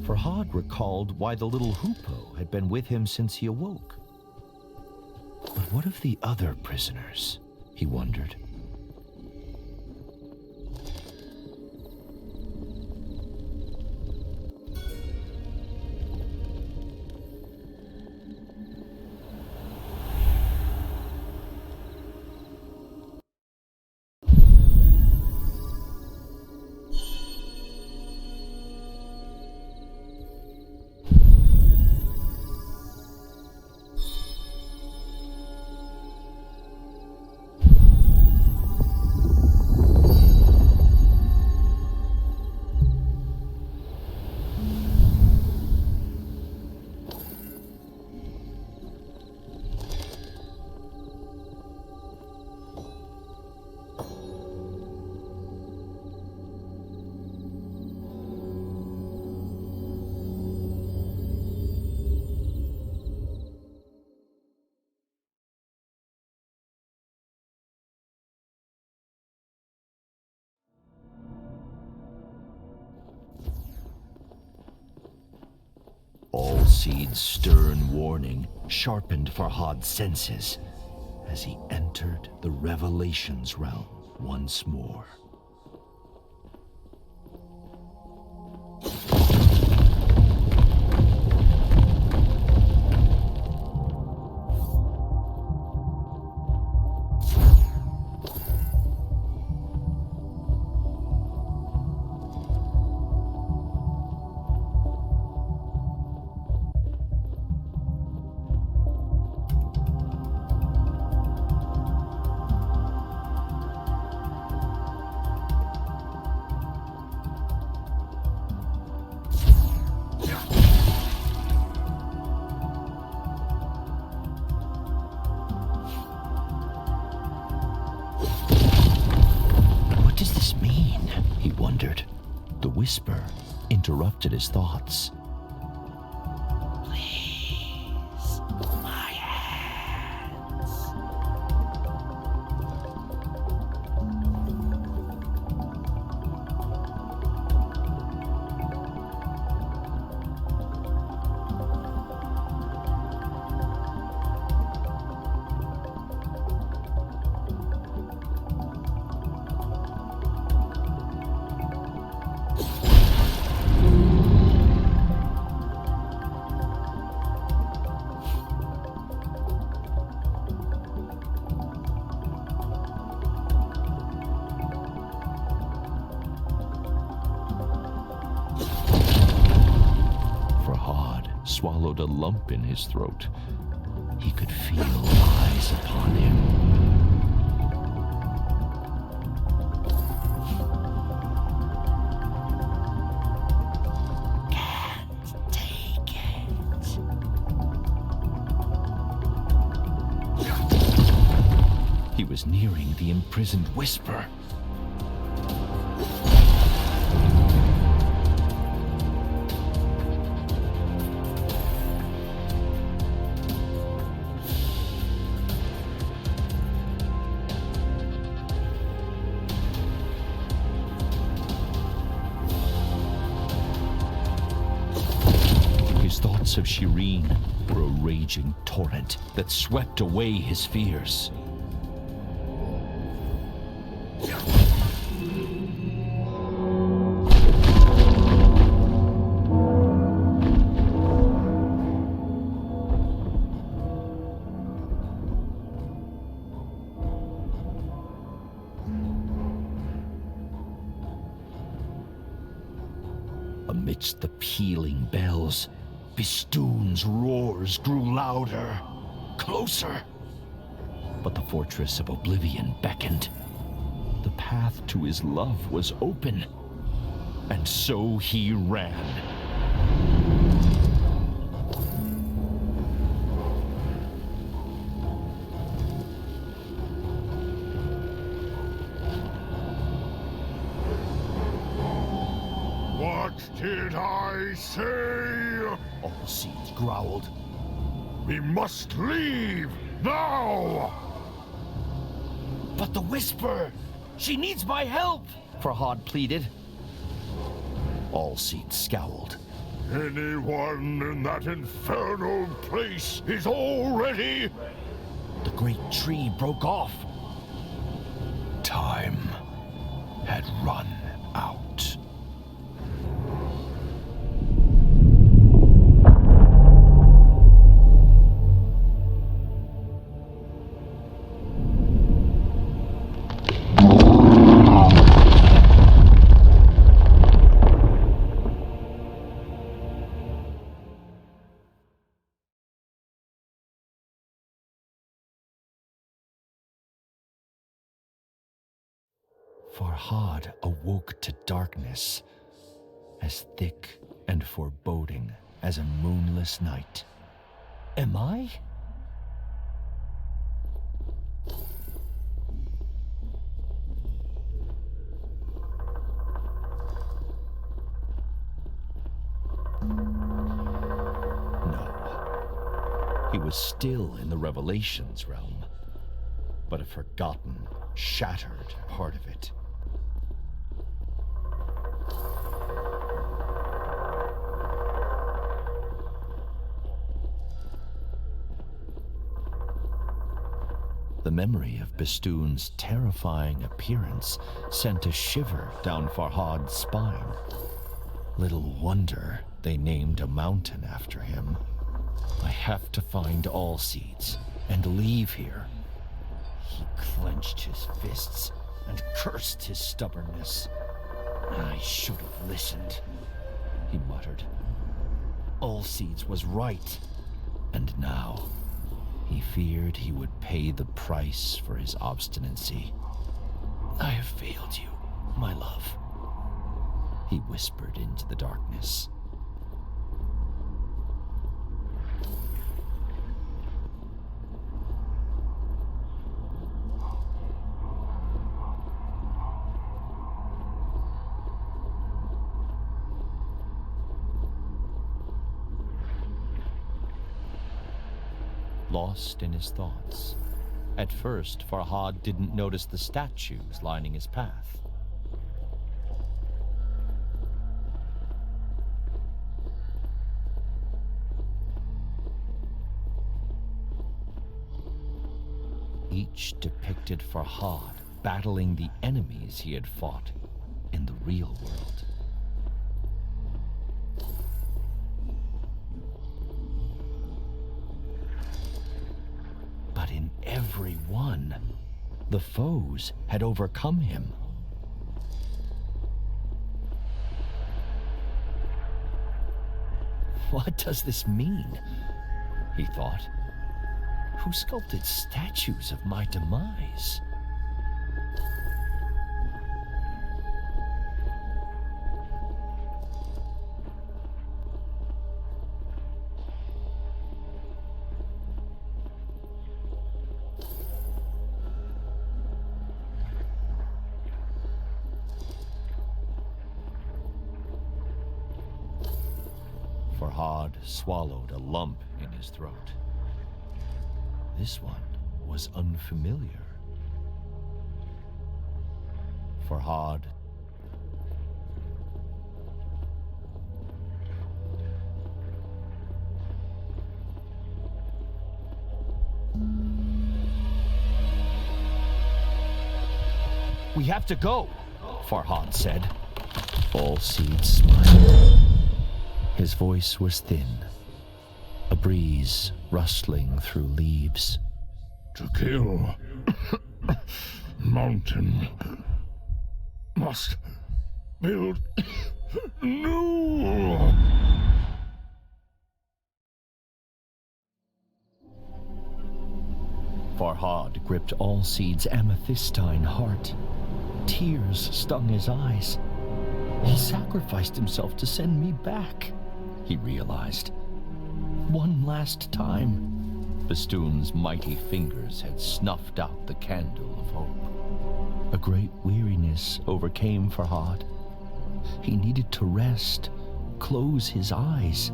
Farhad recalled why the little hoopoe had been with him since he awoke. But what of the other prisoners? He wondered. Allseed's stern warning sharpened Farhad's senses as he entered the Revelations realm once more. Whisper interrupted his thoughts. Please, my hands. Swallowed a lump in his throat. He could feel eyes upon him. Can't take it. He was nearing the imprisoned Whisper. Thoughts of Shirin were a raging torrent that swept away his fears. Amidst the pealing bells, Bistun's roars grew louder, closer. But the fortress of Oblivion beckoned. The path to his love was open, and so he ran. What did I say? Allseed growled. We must leave now! But the Whisper! She needs my help! Farhad pleaded. Allseed scowled. Anyone in that infernal place is already... The great tree broke off. Time had run out. Farhad awoke to darkness as thick and foreboding as a moonless night. Am I? No. He was still in the Revelations realm, but a forgotten, shattered part of it. The memory of Bistun's terrifying appearance sent a shiver down Farhad's spine. Little wonder they named a mountain after him. I have to find Allseeds and leave here. He clenched his fists and cursed his stubbornness. I should have listened, he muttered. Allseeds was right, and now he feared he would pay the price for his obstinacy. I have failed you, my love, he whispered into the darkness. Lost in his thoughts. At first, Farhad didn't notice the statues lining his path. Each depicted Farhad battling the enemies he had fought in the real world. But in every one, the foes had overcome him. What does this mean? He thought. Who sculpted statues of my demise? Farhad swallowed a lump in his throat. This one was unfamiliar. Farhad "We have to go," Farhad said. Allseeds smiled. His voice was thin, a breeze rustling through leaves. To kill mountain must build new. Farhad gripped Allseeds' amethystine heart. Tears stung his eyes. He sacrificed himself to send me back, he realized. One last time. Bistun's mighty fingers had snuffed out the candle of hope. A great weariness overcame Farhad. He needed to rest, close his eyes.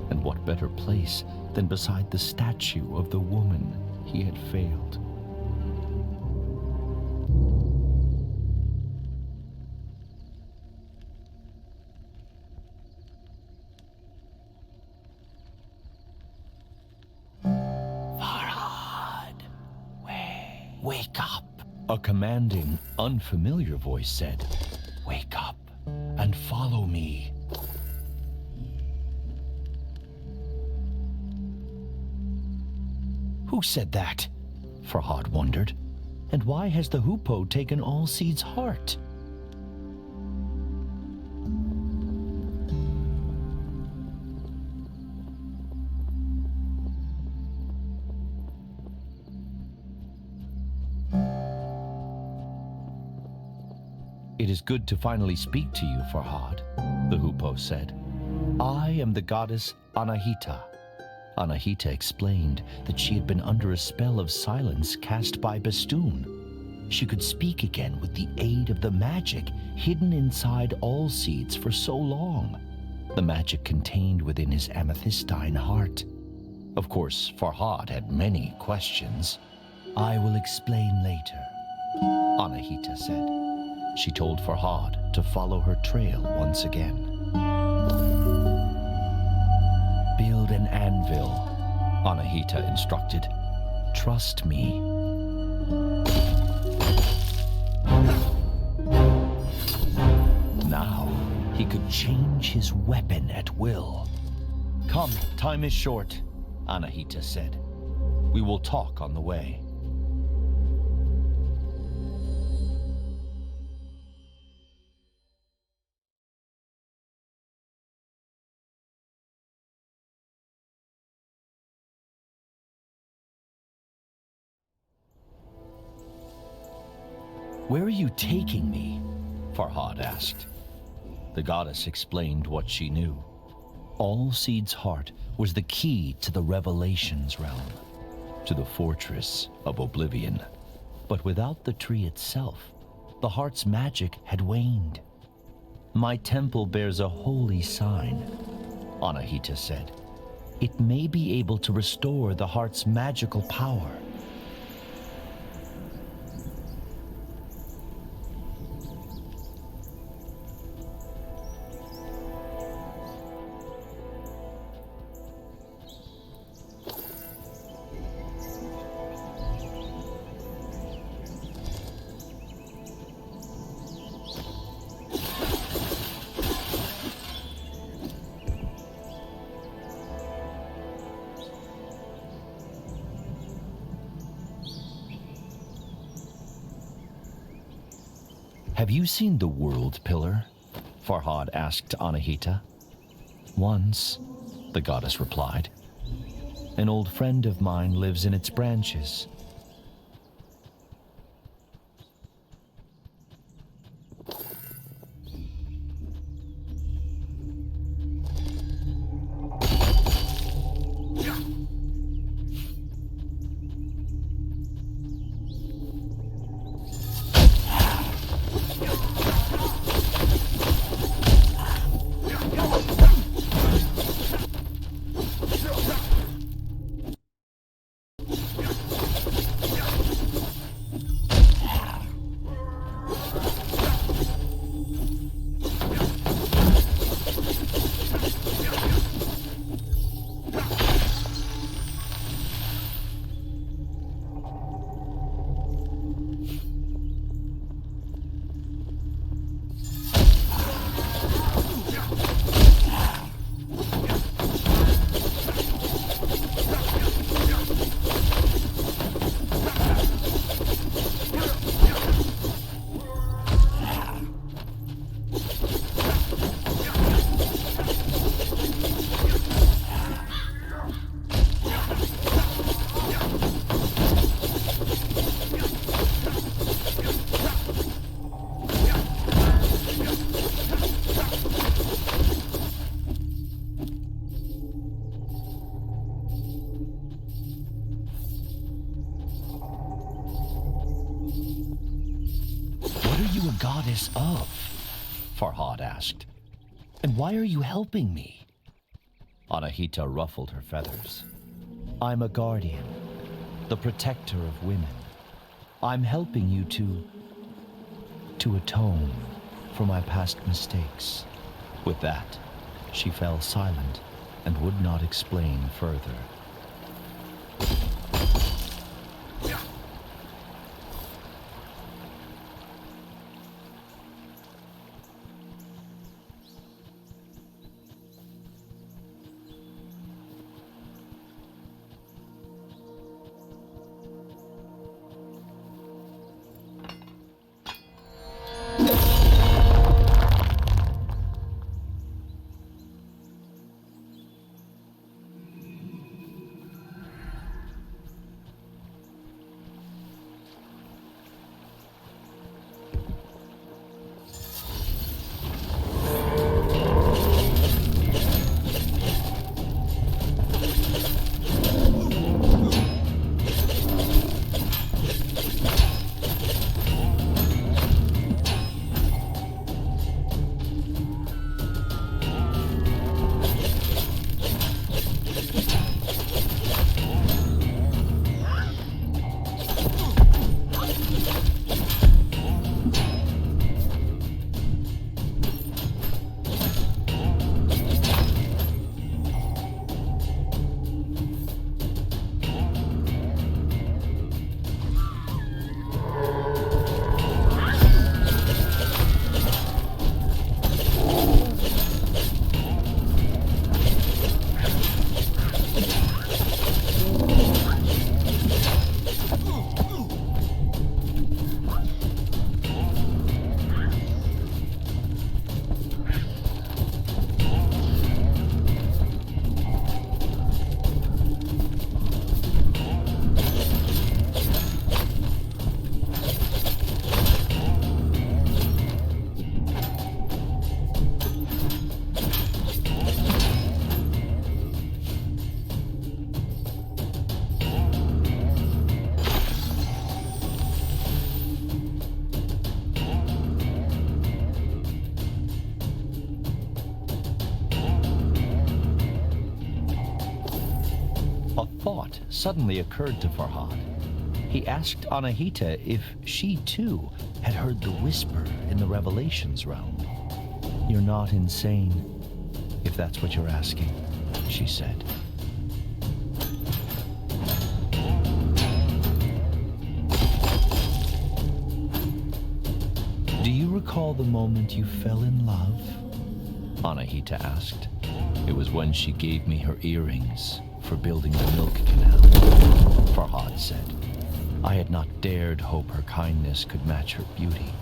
And what better place than beside the statue of the woman he had failed? Wake up! A commanding, unfamiliar voice said, Wake up and follow me. Who said that? Farhad wondered. And why has the hoopoe taken Allseed's heart? It is good to finally speak to you, Farhad, the hoopoe said. I am the goddess Anahita. Anahita explained that she had been under a spell of silence cast by Bistun. She could speak again with the aid of the magic hidden inside Allseed's for so long, the magic contained within his amethystine heart. Of course, Farhad had many questions. I will explain later, Anahita said. She told Farhad to follow her trail once again. Build an anvil, Anahita instructed. Trust me. Now he could change his weapon at will. Come, time is short, Anahita said. We will talk on the way. Where are you taking me? Farhad asked. The goddess explained what she knew. Allseed's heart was the key to the Revelations realm, to the fortress of Oblivion. But without the tree itself, the heart's magic had waned. My temple bears a holy sign, Anahita said. It may be able to restore the heart's magical power. Have you seen the World Pillar? Farhad asked Anahita. Once, the goddess replied. An old friend of mine lives in its branches. Goddess of? Farhad asked. And why are you helping me? Anahita ruffled her feathers. I'm a guardian, the protector of women. I'm helping you to atone for my past mistakes. With that, she fell silent and would not explain further. suddenly occurred to Farhad. He asked Anahita if she too had heard the whisper in the Revelations realm. "You're not insane, if that's what you're asking," she said. "Do you recall the moment you fell in love?" Anahita asked. "It was when she gave me her earrings for building the milk canal," Farhad said. "I had not dared hope her kindness could match her beauty."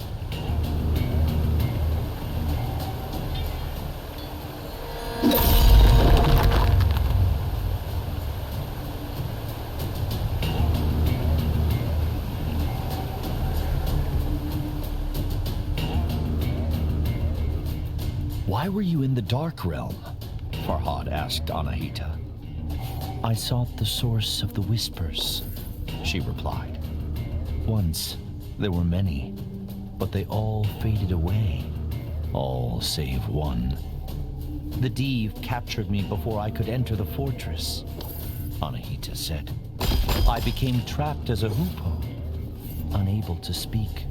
"Why were you in the Dark Realm?" Farhad asked Anahita. "I sought the source of the whispers," she replied. "Once there were many, but they all faded away. All save one. The Div captured me before I could enter the fortress," Anahita said. "I became trapped as a hoopoe, unable to speak."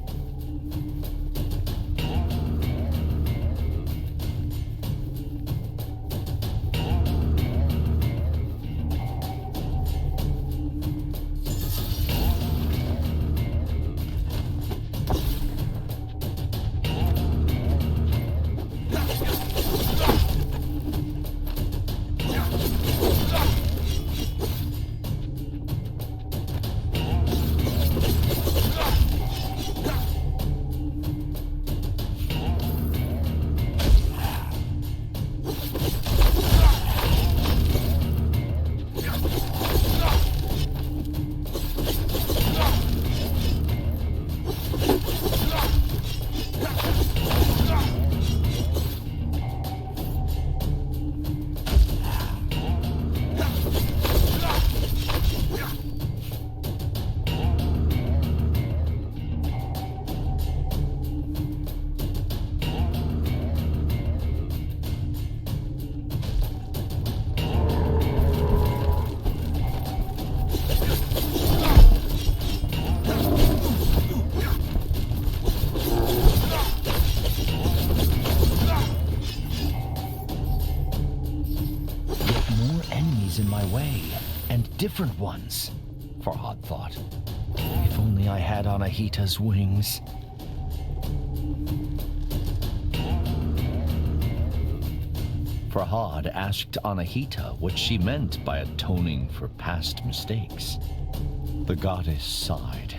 In my way, and different ones, Farhad thought. If only I had Anahita's wings. Farhad asked Anahita what she meant by atoning for past mistakes. The goddess sighed.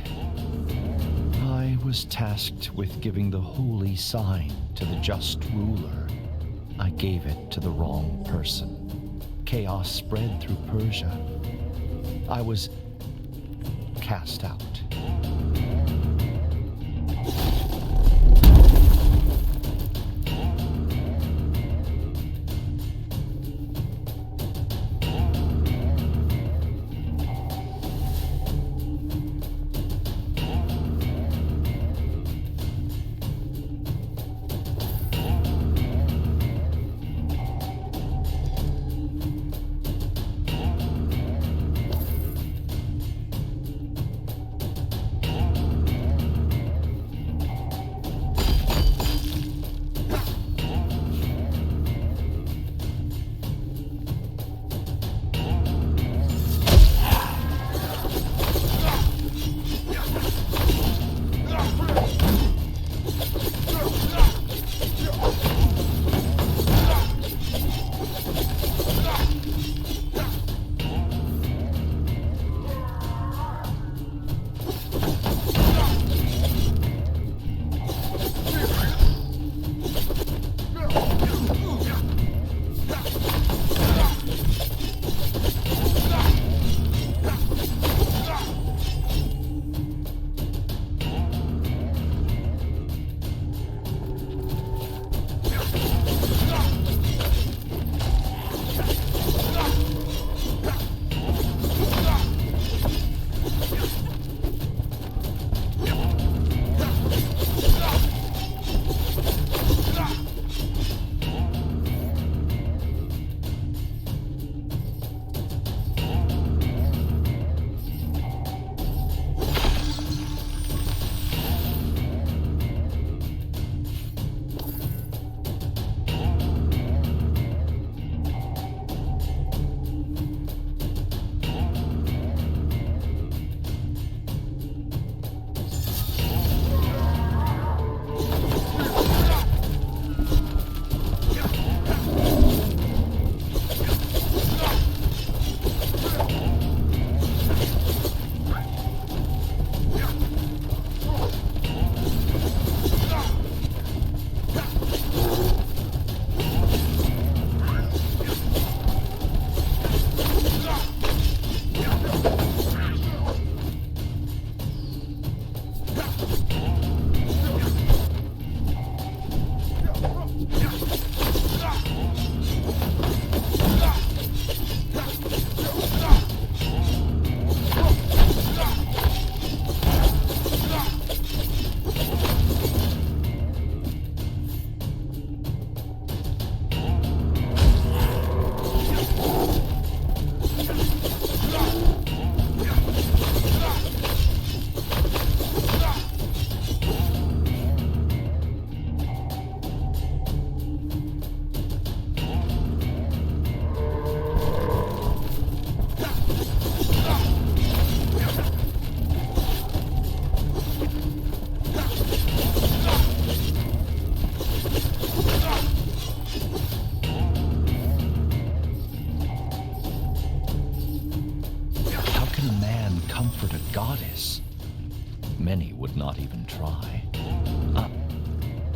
"I was tasked with giving the holy sign to the just ruler. I gave it to the wrong person. Chaos spread through Persia. I was cast out."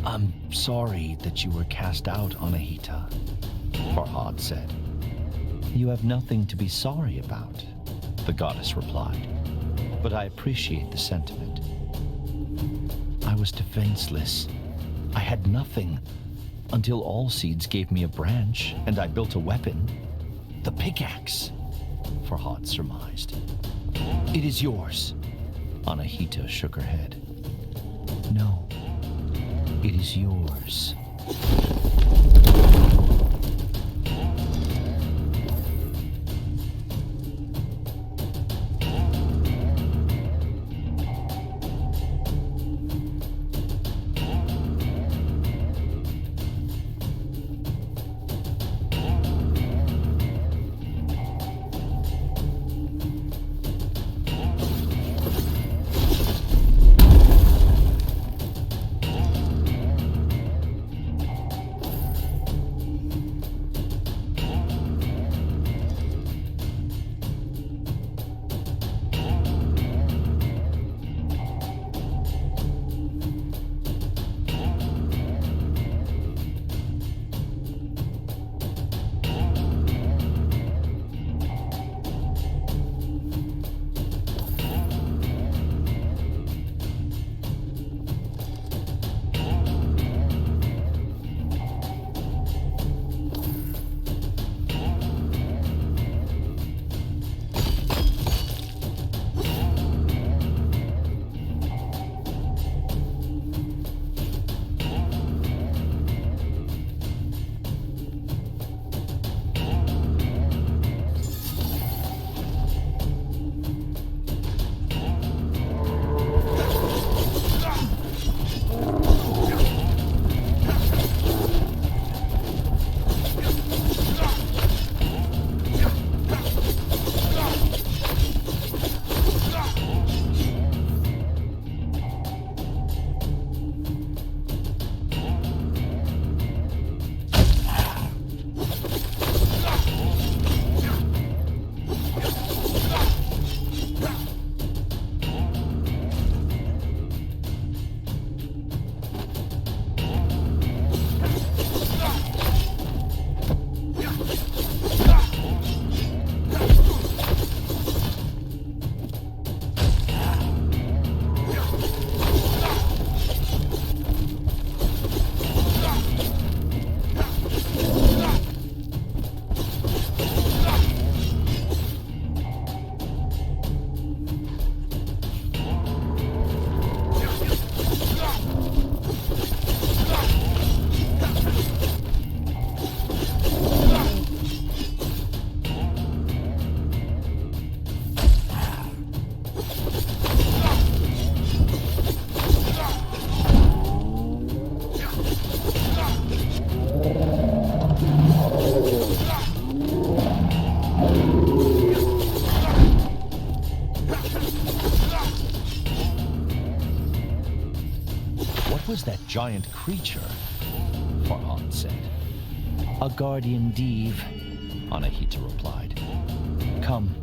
I'm sorry that you were cast out, Anahita, Farhad said. You have nothing to be sorry about, the goddess replied, but I appreciate the sentiment. I was defenseless. I had nothing until Allseeds gave me a branch and I built a weapon. The pickaxe, Farhad surmised. It is yours. Anahita shook her head. No, it is yours. Was that giant creature? Farhad said. A guardian Div, Anahita replied. Come,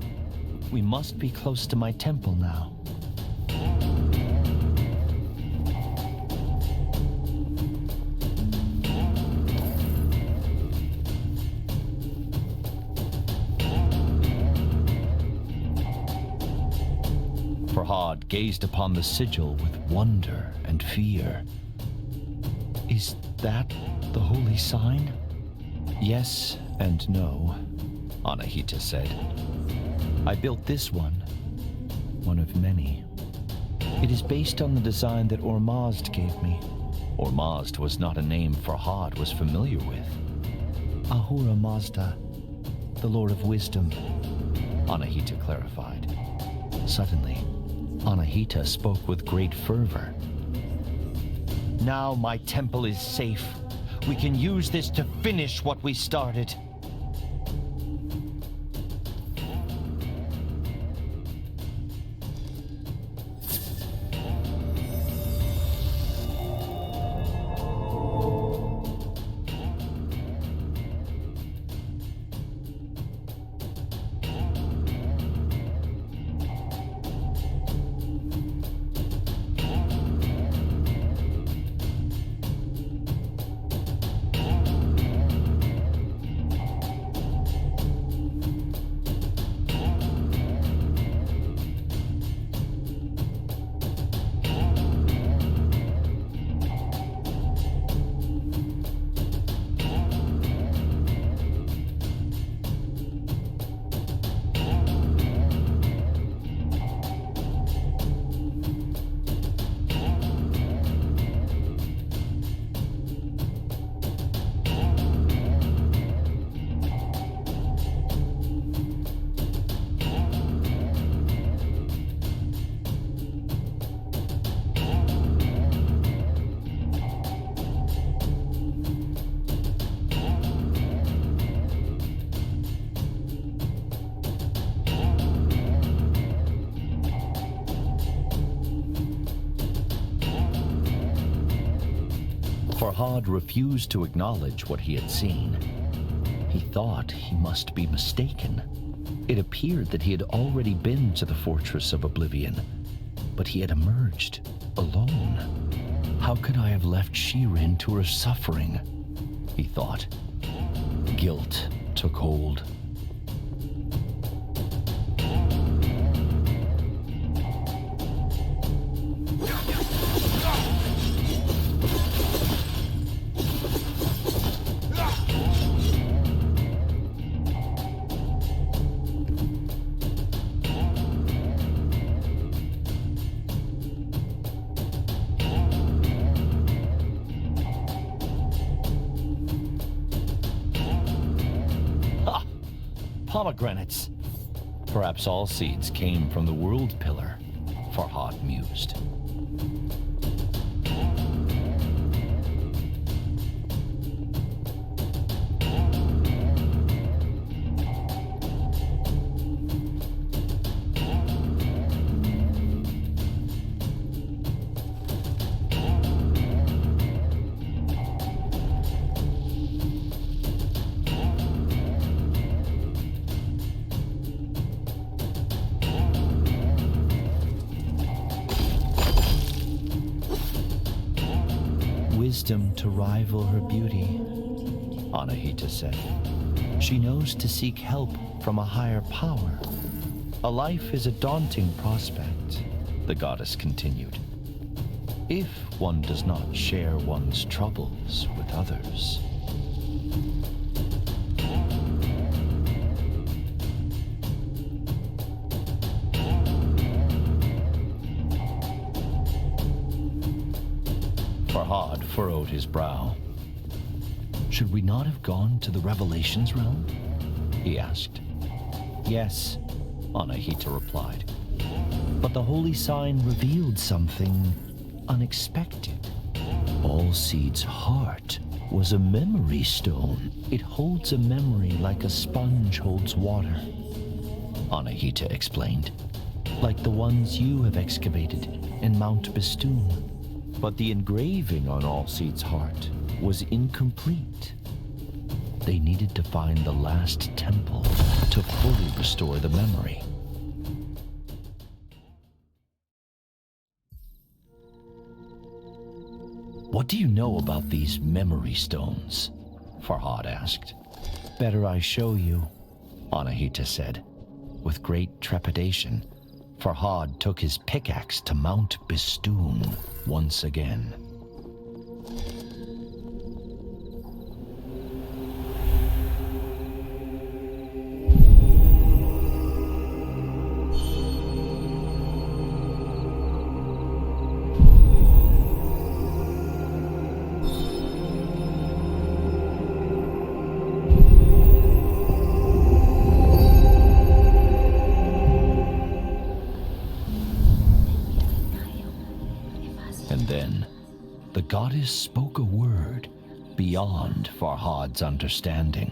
we must be close to my temple now. Farhad gazed upon the sigil with wonder and fear. Is that the holy sign? Yes and no, Anahita said. I built this one of many. It is based on the design that Ormazd gave me. Ormazd was not a name Farhad was familiar with. Ahura Mazda, the Lord of Wisdom, Anahita clarified. Suddenly, Anahita spoke with great fervor. Now my temple is safe. We can use this to finish what we started. Farhad refused to acknowledge what he had seen. He thought he must be mistaken. It appeared that he had already been to the Fortress of Oblivion, but he had emerged alone. How could I have left Shirin to her suffering? He thought. Guilt took hold. Pomegranates. Perhaps all seeds came from the World Pillar, Farhad mused. Wisdom to rival her beauty, Anahita said. She knows to seek help from a higher power. A life is a daunting prospect, the goddess continued, if one does not share one's troubles with others. Farhad furrowed his brow. Should we not have gone to the Revelations realm? He asked. Yes, Anahita replied. But the holy sign revealed something unexpected. Allseed's heart was a memory stone. It holds a memory like a sponge holds water, Anahita explained. Like the ones you have excavated in Mount Bistun. But the engraving on Allseed's heart was incomplete. They needed to find the last temple to fully restore the memory. What do you know about these memory stones? Farhad asked. Better I show you, Anahita said. With great trepidation, Farhad took his pickaxe to Mount Bistun once again. The goddess spoke a word beyond Farhad's understanding.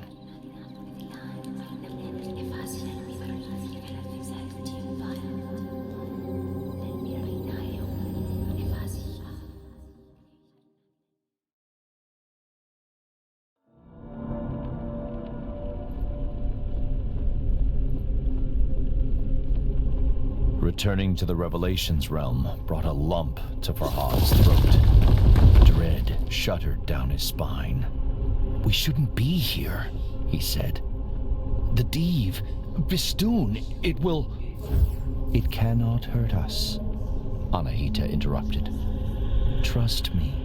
Returning to the Revelations realm brought a lump to Farhad's throat. Dread shuddered down his spine. We shouldn't be here, he said. The Div, Bistun, it will... It cannot hurt us, Anahita interrupted. Trust me.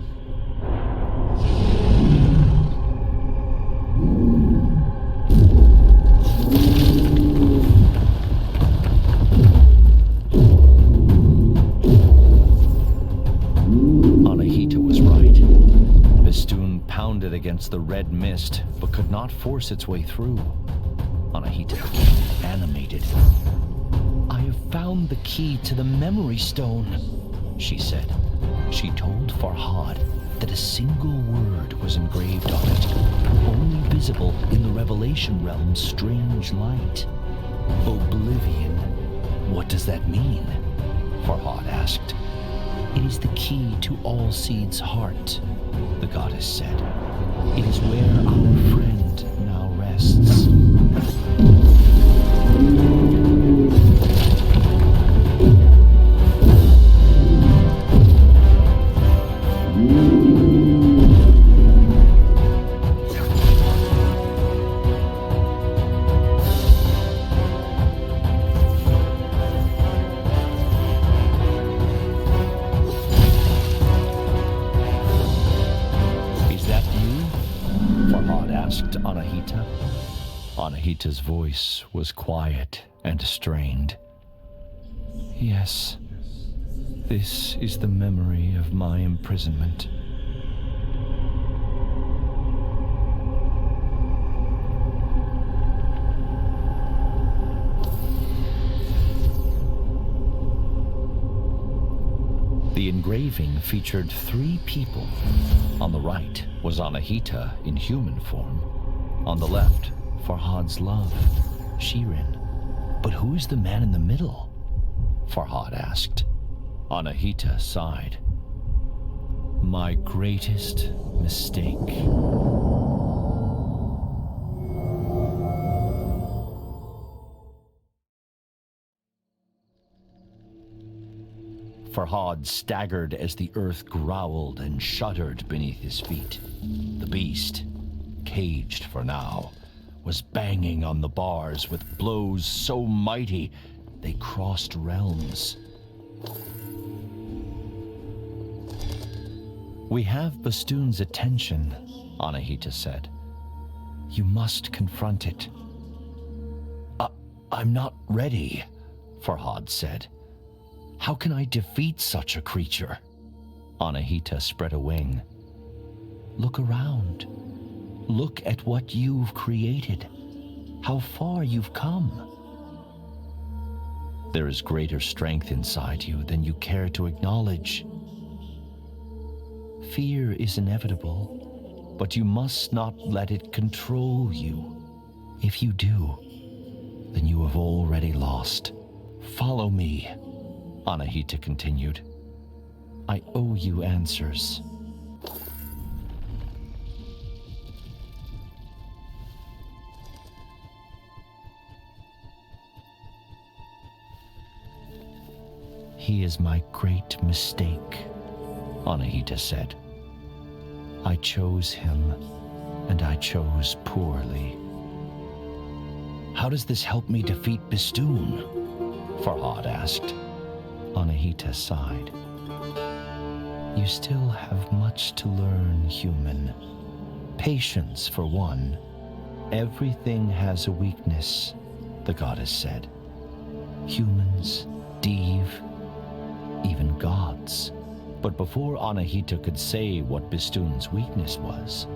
Against the red mist, but could not force its way through. Anahita became animated. I have found the key to the memory stone, she said. She told Farhad that a single word was engraved on it, only visible in the Revelation realm's strange light. Oblivion. What does that mean? Farhad asked. It is the key to Allseed's heart, the goddess said. It is where our friend now rests. Anahita's voice was quiet and strained. Yes, this is the memory of my imprisonment. The engraving featured 3 people. On the right was Anahita in human form. On the left, Farhad's love, Shirin. But who's the man in the middle? Farhad asked. Anahita sighed. My greatest mistake. Farhad staggered as the earth growled and shuddered beneath his feet. The beast, caged for now, was banging on the bars with blows so mighty they crossed realms. We have Bistun's attention, Anahita said. You must confront it. I'm not ready, Farhad said. How can I defeat such a creature? Anahita spread a wing. Look around. Look at what you've created, how far you've come. There is greater strength inside you than you care to acknowledge. Fear is inevitable, but you must not let it control you. If you do, then you have already lost. Follow me, Anahita continued. I owe you answers. He is my great mistake, Anahita said. I chose him, and I chose poorly. How does this help me defeat Bistun? Farhad asked. Anahita sighed. You still have much to learn, human. Patience, for one. Everything has a weakness, the goddess said. Humans, Div, even gods. But before Anahita could say what Bistun's weakness was,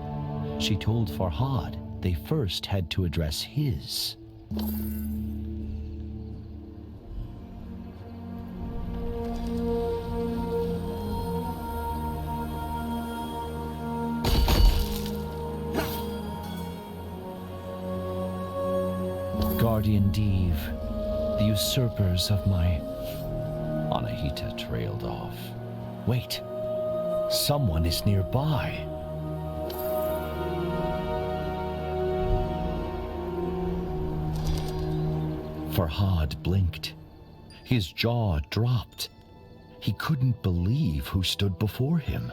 she told Farhad they first had to address his. Guardian Div, the usurpers of my... Anahita trailed off. Wait, someone is nearby. Farhad blinked. His jaw dropped. He couldn't believe who stood before him.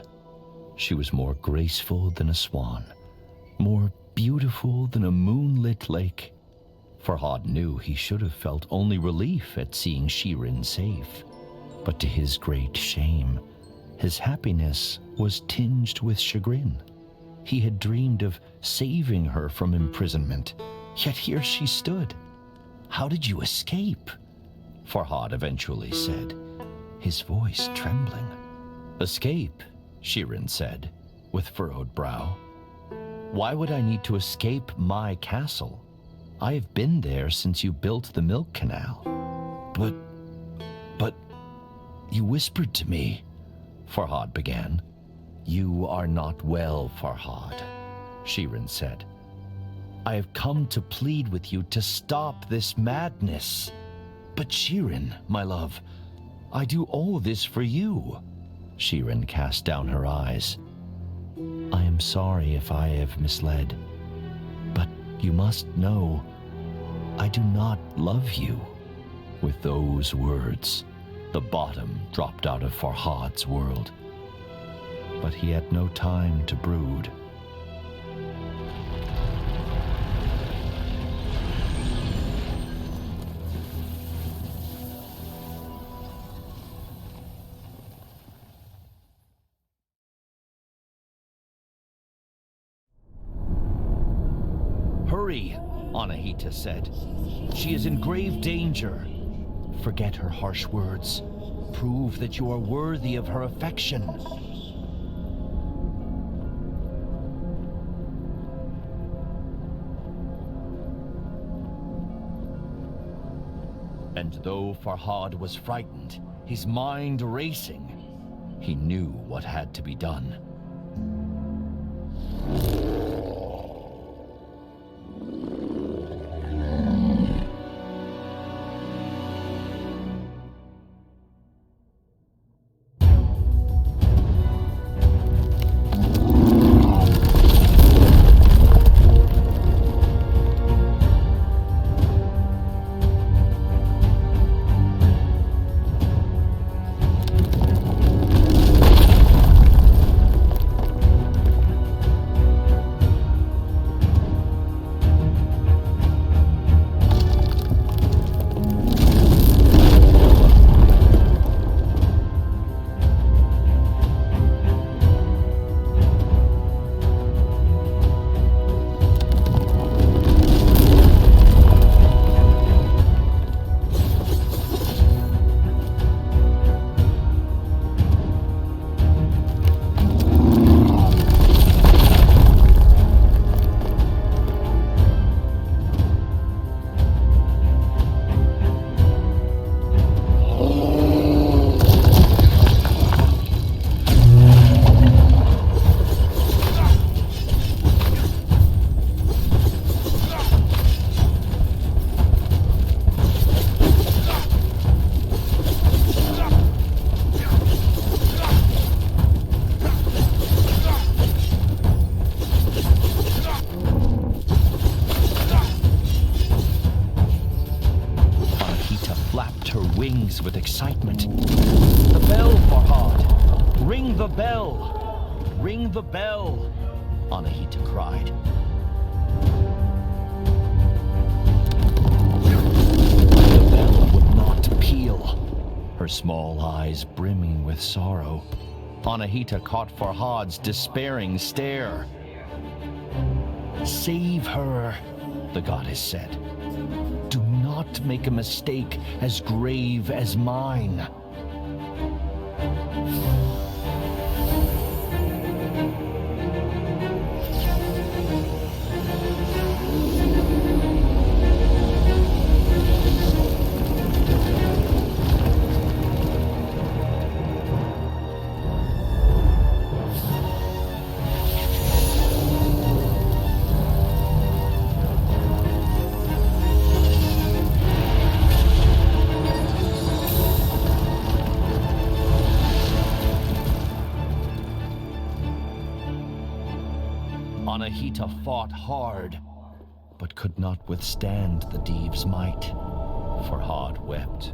She was more graceful than a swan, more beautiful than a moonlit lake. Farhad knew he should have felt only relief at seeing Shirin safe. But to his great shame, his happiness was tinged with chagrin. He had dreamed of saving her from imprisonment, yet here she stood. How did you escape? Farhad eventually said, his voice trembling. Escape, Shirin said, with furrowed brow. Why would I need to escape my castle? I have been there since you built the milk canal. But you whispered to me, Farhad began. You are not well, Farhad, Shirin said. I have come to plead with you to stop this madness. But Shirin, my love, I do all this for you. Shirin cast down her eyes. I am sorry if I have misled, but you must know I do not love you." With those words, the bottom dropped out of Farhad's world. But he had no time to brood. "Hurry," Anahita said. "She is in grave danger. Forget her harsh words. Prove that you are worthy of her affection." And though Farhad was frightened, his mind racing, he knew what had to be done. With excitement. "The bell, Farhad! Ring the bell! Ring the bell!" Anahita cried. The bell would not peal, her small eyes brimming with sorrow. Anahita caught Farhad's despairing stare. "Save her," the goddess said. "Do not make a mistake as grave as mine." Anahita fought hard, but could not withstand the Diev's might. Farhad wept,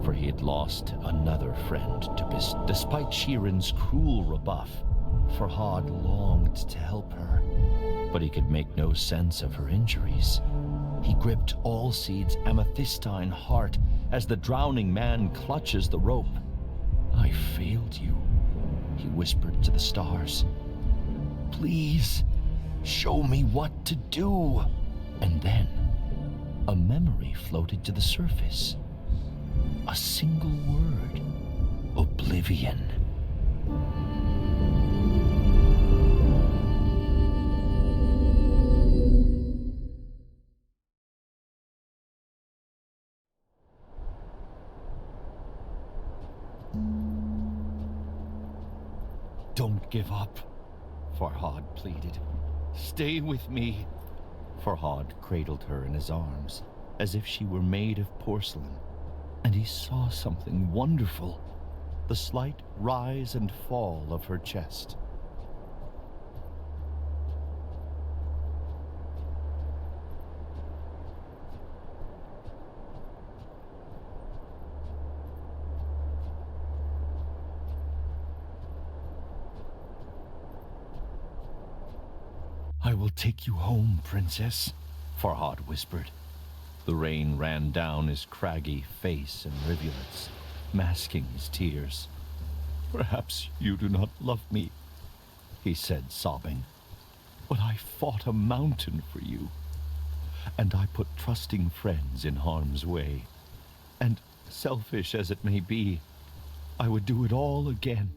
for he had lost another friend to Bistun. Despite Shirin's cruel rebuff, Farhad longed to help her, but he could make no sense of her injuries. He gripped Allseed's amethystine heart as the drowning man clutches the rope. "I failed you," he whispered to the stars. "Please, show me what to do." And then, a memory floated to the surface. A single word: oblivion. "Don't give up," Farhad pleaded. "Stay with me." Farhad cradled her in his arms, as if she were made of porcelain, and he saw something wonderful: the slight rise and fall of her chest. I will take you home, princess, Farhad whispered. The rain ran down his craggy face in rivulets, masking his tears. Perhaps you do not love me, he said, sobbing. But I fought a mountain for you, and I put trusting friends in harm's way. And selfish as it may be, I would do it all again.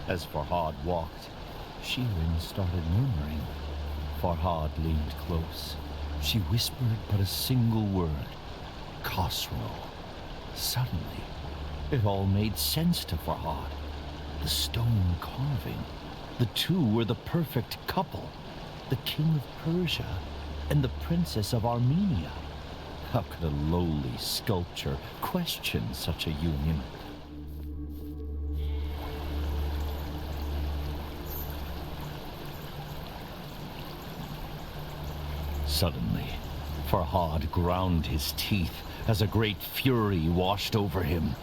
As Farhad walked, Shirin started murmuring. Farhad leaned close. She whispered but a single word. Khosrow. Suddenly, it all made sense to Farhad. The stone carving. The two were the perfect couple. The king of Persia and the princess of Armenia. How could a lowly sculpture question such a union? Suddenly, Farhad ground his teeth as a great fury washed over him.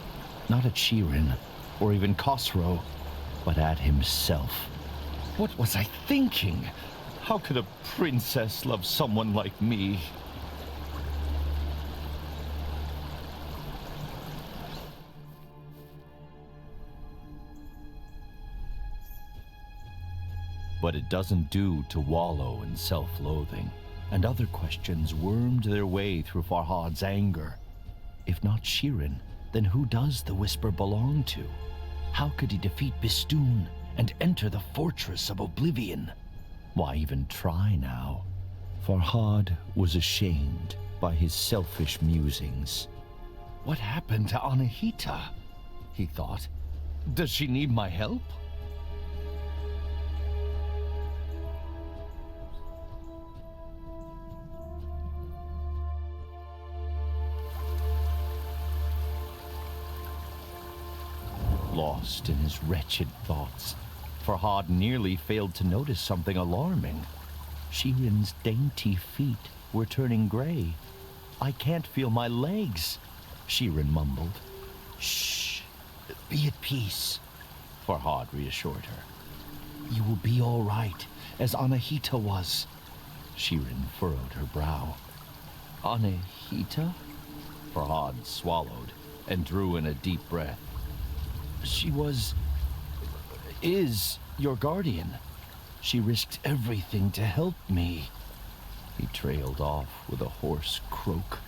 Not at Shirin, or even Khosrow, but at himself. What was I thinking? How could a princess love someone like me? But it doesn't do to wallow in self-loathing, and other questions wormed their way through Farhad's anger. If not Shirin, then who does the whisper belong to? How could he defeat Bistun and enter the fortress of oblivion? Why even try now? Farhad was ashamed by his selfish musings. What happened to Anahita? He thought. Does she need my help? Lost in his wretched thoughts, Farhad nearly failed to notice something alarming. Shirin's dainty feet were turning gray. I can't feel my legs, Shirin mumbled. Shh, be at peace, Farhad reassured her. You will be all right, as Anahita was. Shirin furrowed her brow. Anahita? Farhad swallowed and drew in a deep breath. She is your guardian. She risked everything to help me. He trailed off with a hoarse croak.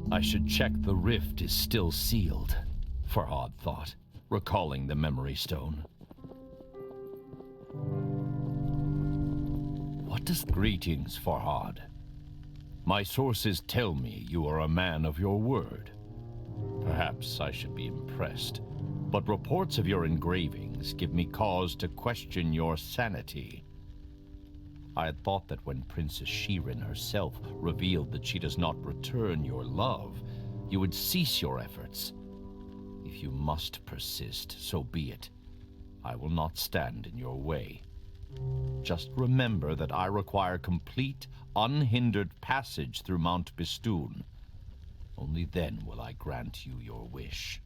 I should check the rift is still sealed, Farhad thought, recalling the memory stone. What does... Greetings, Farhad. My sources tell me you are a man of your word. Perhaps I should be impressed, but reports of your engravings give me cause to question your sanity. I had thought that when Princess Shirin herself revealed that she does not return your love, you would cease your efforts. If you must persist, so be it. I will not stand in your way. Just remember that I require complete, unhindered passage through Mount Bistun. Only then will I grant you your wish.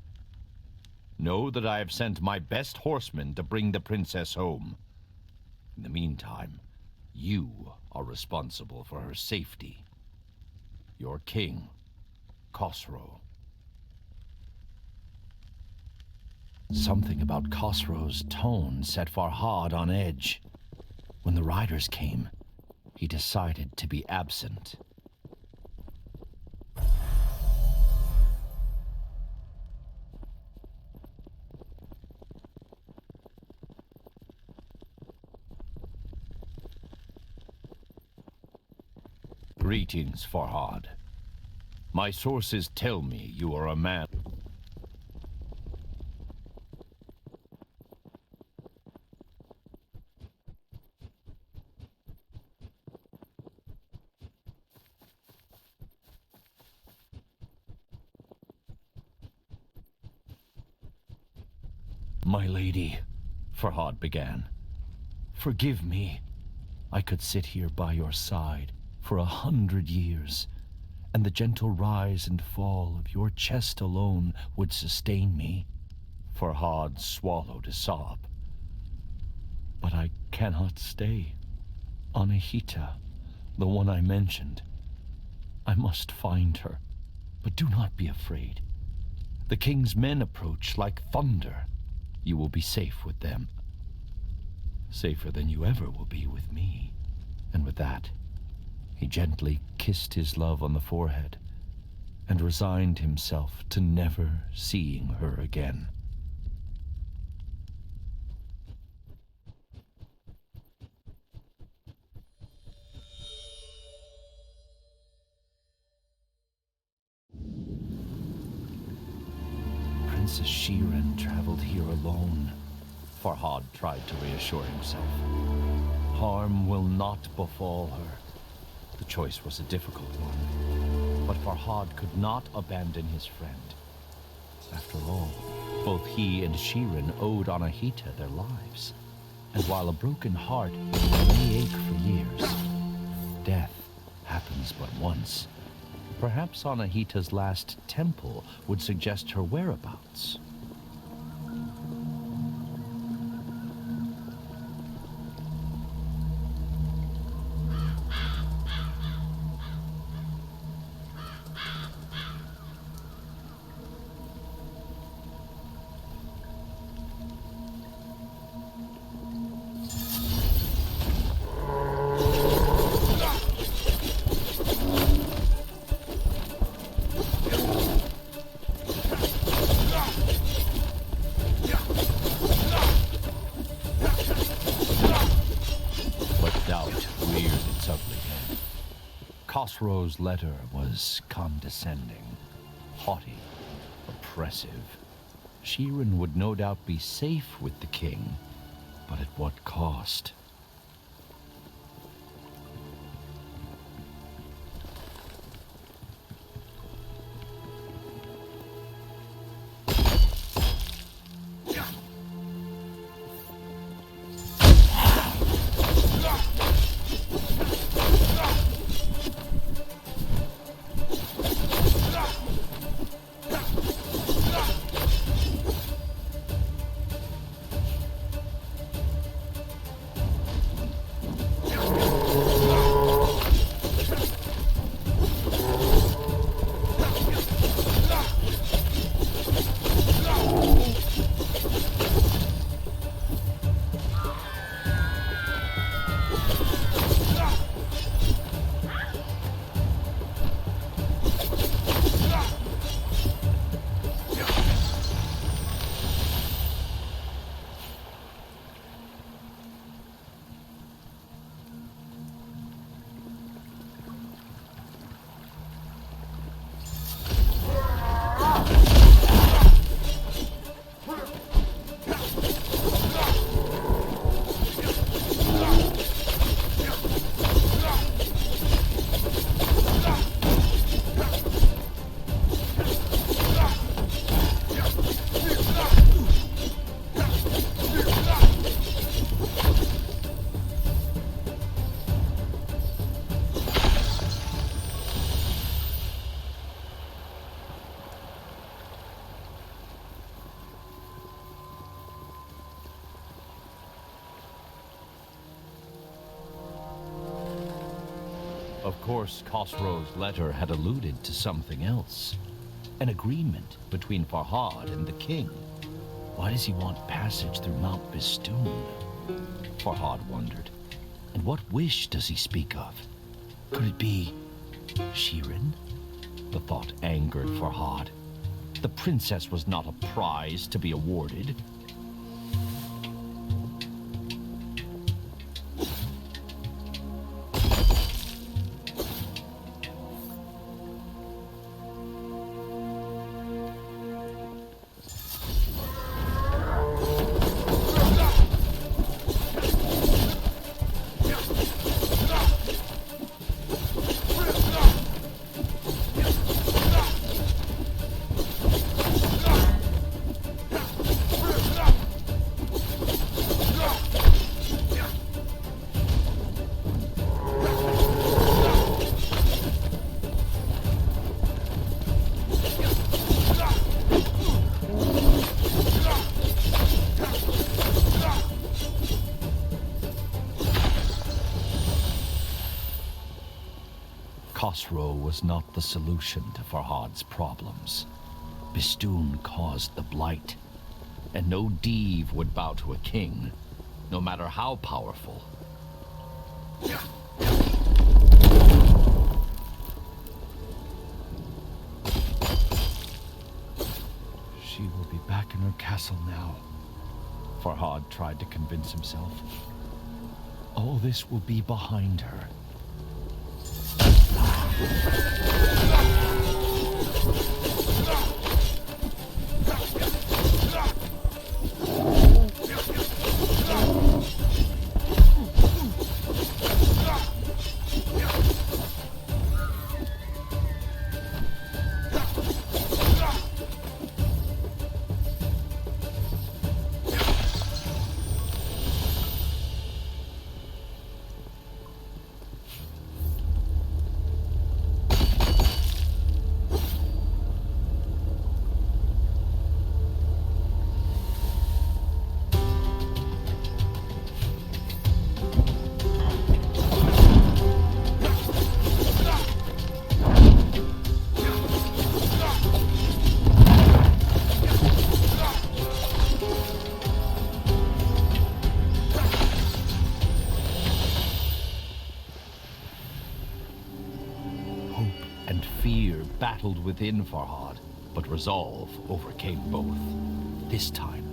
Know that I have sent my best horsemen to bring the princess home. In the meantime, you are responsible for her safety. Your king, Khosrow. Something about Khosrow's tone set Farhad on edge. When the riders came, he decided to be absent. Greetings, Farhad. My sources tell me you are a man. My lady, Farhad began, forgive me. I could sit here by your side for 100 years, and the gentle rise and fall of your chest alone would sustain me. Farhad swallowed a sob. But I cannot stay. Anahita, the one I mentioned. I must find her, but do not be afraid. The king's men approach like thunder. You will be safe with them. Safer than you ever will be with me. And with that, he gently kissed his love on the forehead and resigned himself to never seeing her again. Princess Shirin traveled here alone. Farhad tried to reassure himself. Harm will not befall her. The choice was a difficult one, but Farhad could not abandon his friend. After all, both he and Shirin owed Anahita their lives. And while a broken heart may ache for years, death happens but once. Perhaps Anahita's last temple would suggest her whereabouts. Khosrow's letter was condescending, haughty, oppressive. Shirin would no doubt be safe with the king, but at what cost? Of course, Khosrow's letter had alluded to something else. An agreement between Farhad and the king. Why does he want passage through Mount Bistun? Farhad wondered. And what wish does he speak of? Could it be Shirin? The thought angered Farhad. The princess was not a prize to be awarded. Khosrow was not the solution to Farhad's problems. Bistun caused the blight, and no Div would bow to a king, no matter how powerful. She will be back in her castle now, Farhad tried to convince himself. All this will be behind her. Battled within Farhad, but resolve overcame both. This time,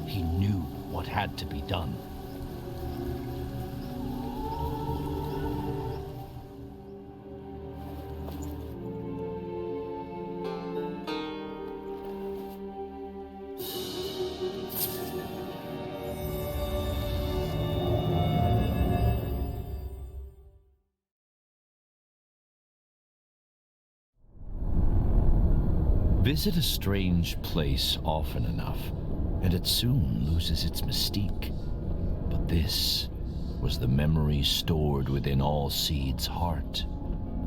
he knew what had to be done. Visit a strange place often enough, and it soon loses its mystique. But this was the memory stored within all Seed's heart.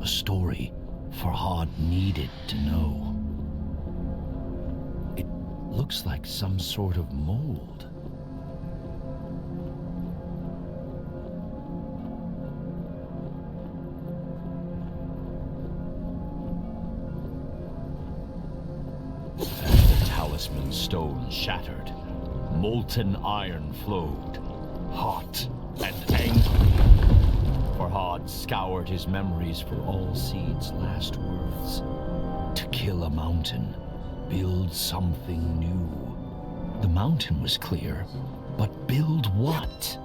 A story Farhad needed to know. It looks like some sort of mold. Stone shattered, molten iron flowed, hot and angry. Farhad scoured his memories for all Seed's last words. To kill a mountain, build something new. The mountain was clear, but build what?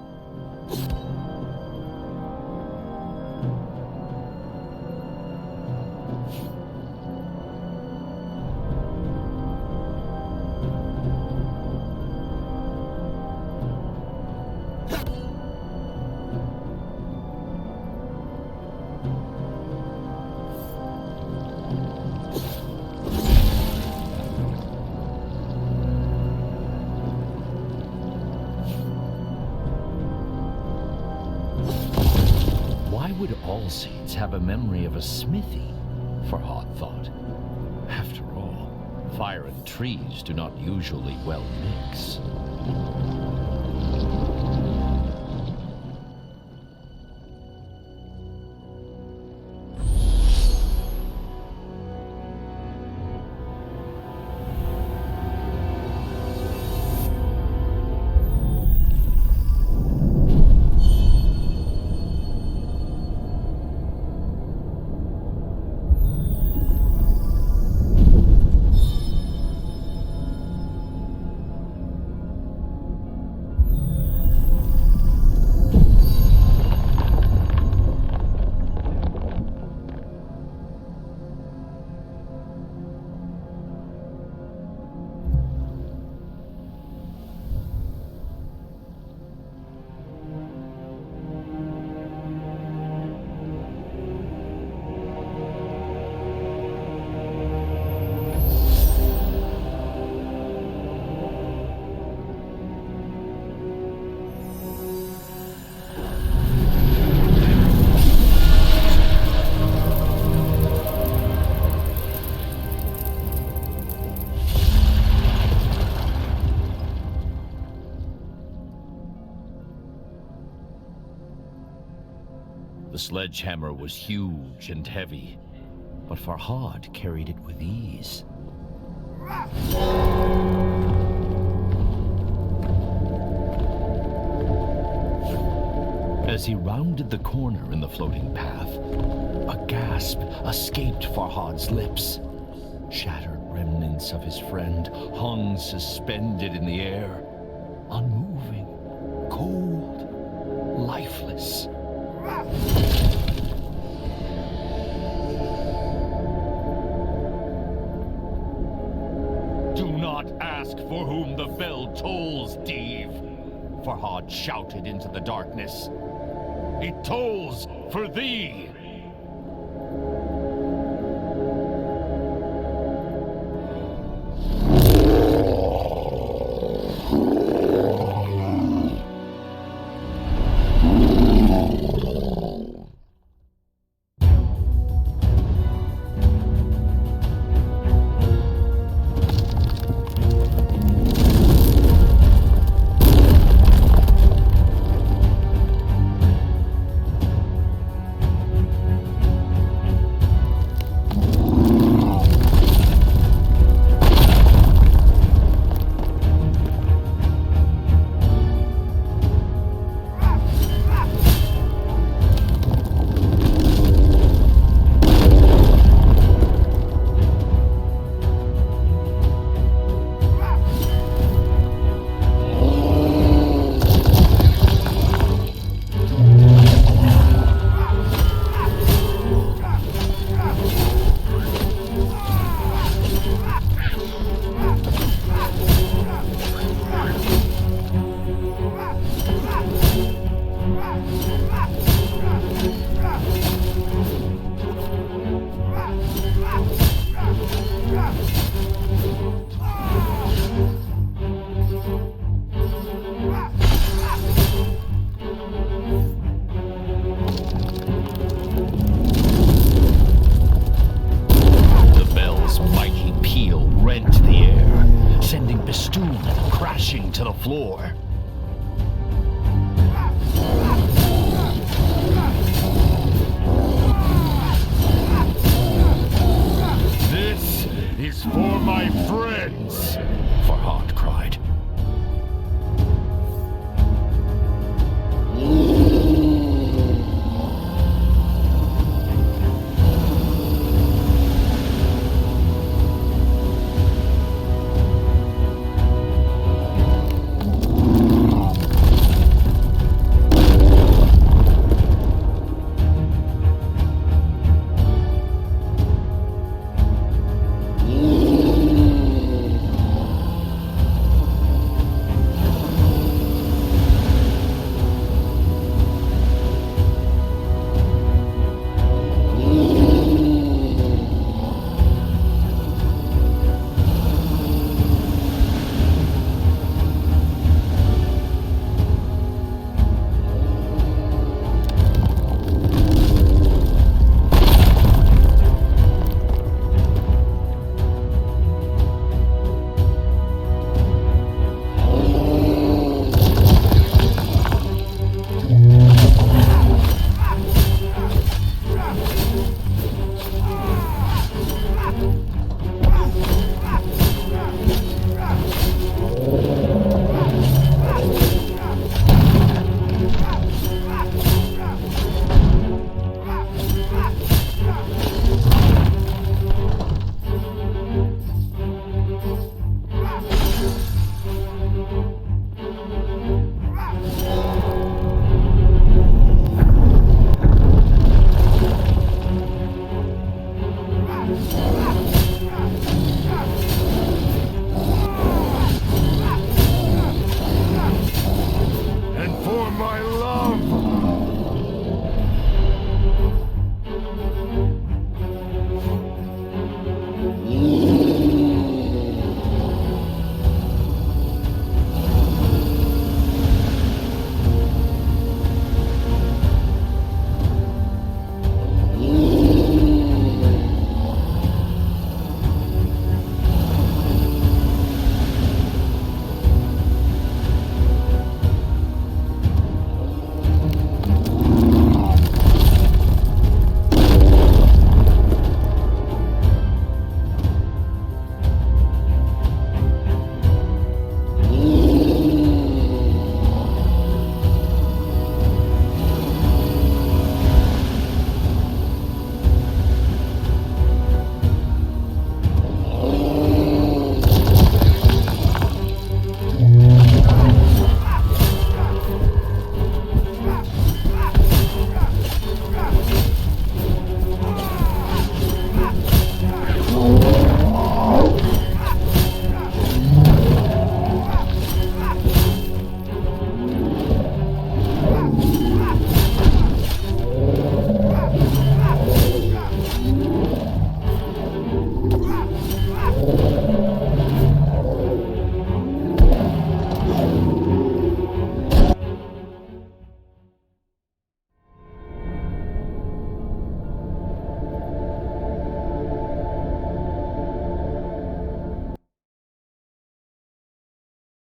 All Seeds have a memory of a smithy, Farhad thought. After all, fire and trees do not usually well mix. sledgehammer was huge and heavy, but Farhad carried it with ease. As he rounded the corner in the floating path, a gasp escaped Farhad's lips. Shattered remnants of his friend hung suspended in the air, unmoving, cold, lifeless. Do not ask for whom the bell tolls, Dave, Farhad shouted into the darkness. It tolls for thee! To the floor. This is for my friend.